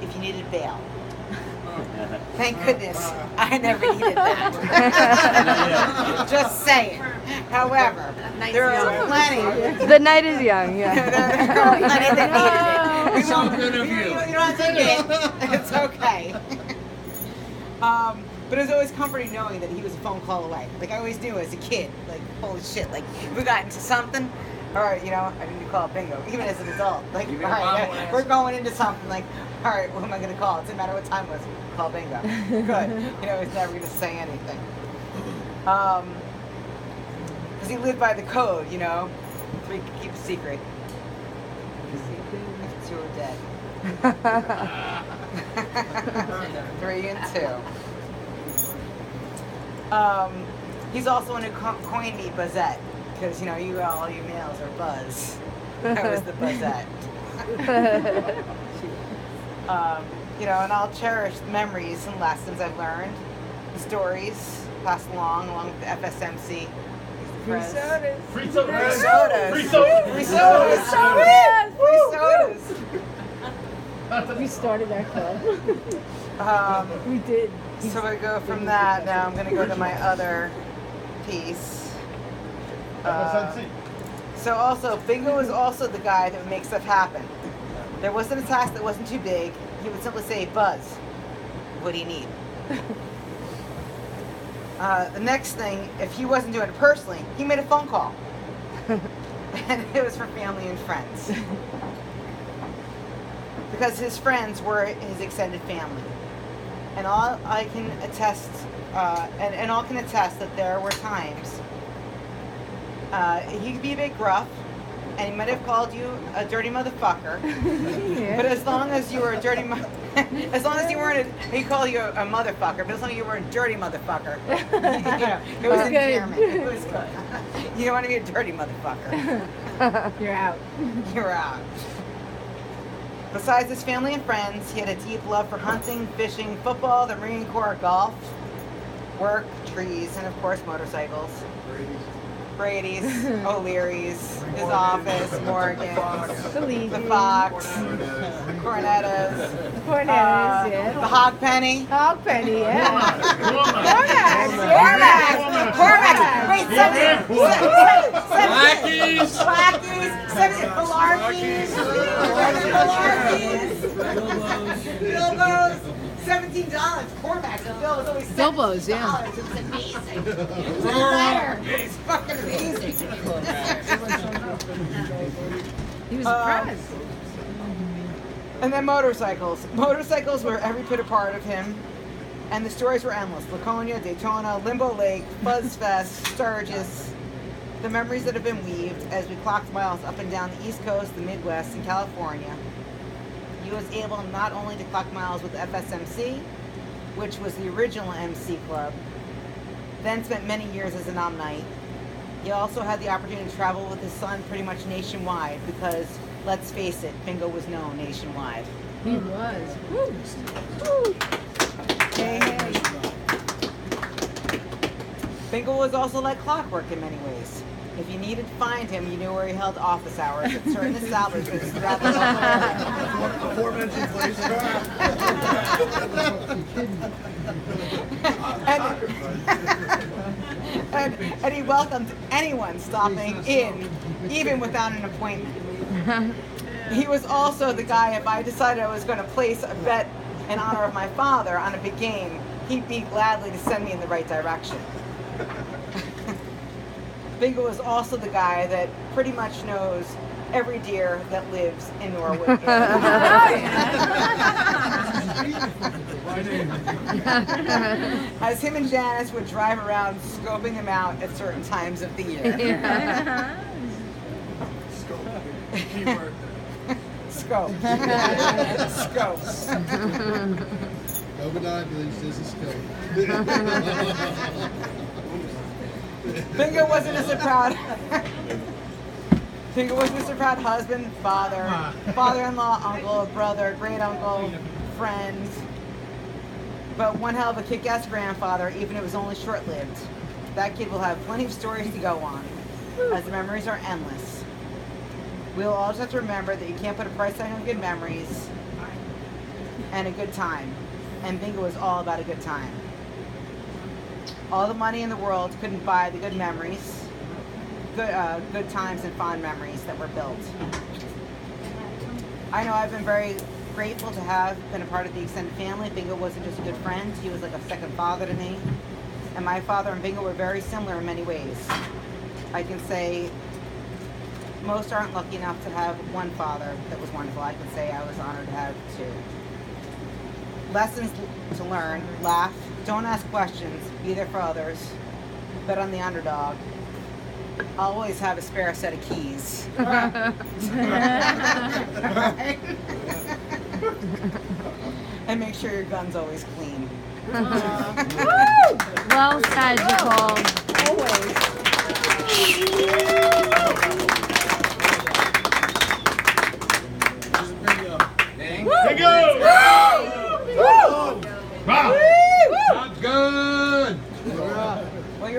if you needed bail. Thank goodness I never needed that. Just saying. However, there are plenty. The night is young, yeah. There are plenty that needed it. So good of you. You don't have to admit. It's okay. But it was always comforting knowing that he was a phone call away. Like I always knew as a kid, like holy shit, like if we got into something, all right, you know, I need to call bingo. Even as an adult, like all right, we're going into something, like all right, what am I going to call? It doesn't matter what time it was. Call bingo. Good. You know, he's never going to say anything. Because he lived by the code, you know, so he could keep a secret. If two are dead. 3 and 2. He's also one who coined me Buzzette, because you know all you males are Buzz. I was the Buzzette. You know, and I'll cherish the memories and lessons I've learned, the stories passed along with the FSMC. Free sodas. Free sodas. Free sodas. Free sodas. Free sodas. Free sodas. We started our club. We did. So we go from that. Now I'm going to go to my other piece. So also, Bingo was also the guy that would make stuff happen. There wasn't a task that wasn't too big. He would simply say, Buzz, what do you need? The next thing, if he wasn't doing it personally, he made a phone call. And it was for family and friends. Because his friends were his extended family. And all I can attest, and all can attest that there were times he could be a bit gruff, and he might have called you a dirty motherfucker. Yeah. But as long as you were a dirty, as long as you weren't, he called you a motherfucker. But as long as you weren't a dirty motherfucker, you know, it was endearment. It was good. You don't want to be a dirty motherfucker. You're out. You're out. Besides his family and friends, he had a deep love for hunting, fishing, football, the Marine Corps, golf, work, trees, and of course motorcycles. Brady's, O'Leary's, his office, Morgan's, the Fox, the Cornettas, Yeah. the Hog Penny. Hog Penny, yeah. Cormac! Wait, Blackies! Blackies! 7 Malarkeys! Bilbo's! $17. Cormac's bill was always $17. Bilbo's, yeah. It was amazing. It's better. It's fucking amazing. He was surprised. And then motorcycles. Motorcycles were every bit a part of him. And the stories were endless. Laconia, Daytona, Limbo Lake, Buzzfest, Sturgis. The memories that have been weaved as we clocked miles up and down the East Coast, the Midwest, and California. He was able not only to clock miles with FSMC, which was the original MC club, then spent many years as an Omnite. He also had the opportunity to travel with his son pretty much nationwide because, let's face it, Bingo was known nationwide. He was. Woo. Woo. Hey, hey. Bingo was also like clockwork in many ways. If you needed to find him, you knew where he held office hours at certain establishments throughout the local area. Aforementioned place. And he welcomed anyone stopping in, even without an appointment. He was also the guy, if I decided I was going to place a bet in honor of my father on a big game, he'd be gladly to send me in the right direction. Bingo was also the guy that pretty much knows every deer that lives in Norwood. As him and Janice would drive around scoping them out at certain times of the year. Scope. Scope. Binoculars is a scope. Bingo wasn't just a proud. Bingo wasn't just a proud husband, father, father-in-law, uncle, brother, great uncle, friend, but one hell of a kick-ass grandfather, even if it was only short-lived. That kid will have plenty of stories to go on, as the memories are endless. We'll all just have to remember that you can't put a price tag on good memories, and a good time. And bingo was all about a good time. All the money in the world couldn't buy the good memories, good times and fond memories that were built. I know I've been very grateful to have been a part of the extended family. Bingo wasn't just a good friend, he was like a second father to me. And my father and Bingo were very similar in many ways. I can say most aren't lucky enough to have one father that was wonderful. I can say I was honored to have two. Lessons to learn: laugh, don't ask questions, be there for others, bet on the underdog, always have a spare set of keys. And make sure your gun's always clean. Well said, Nicole. Always.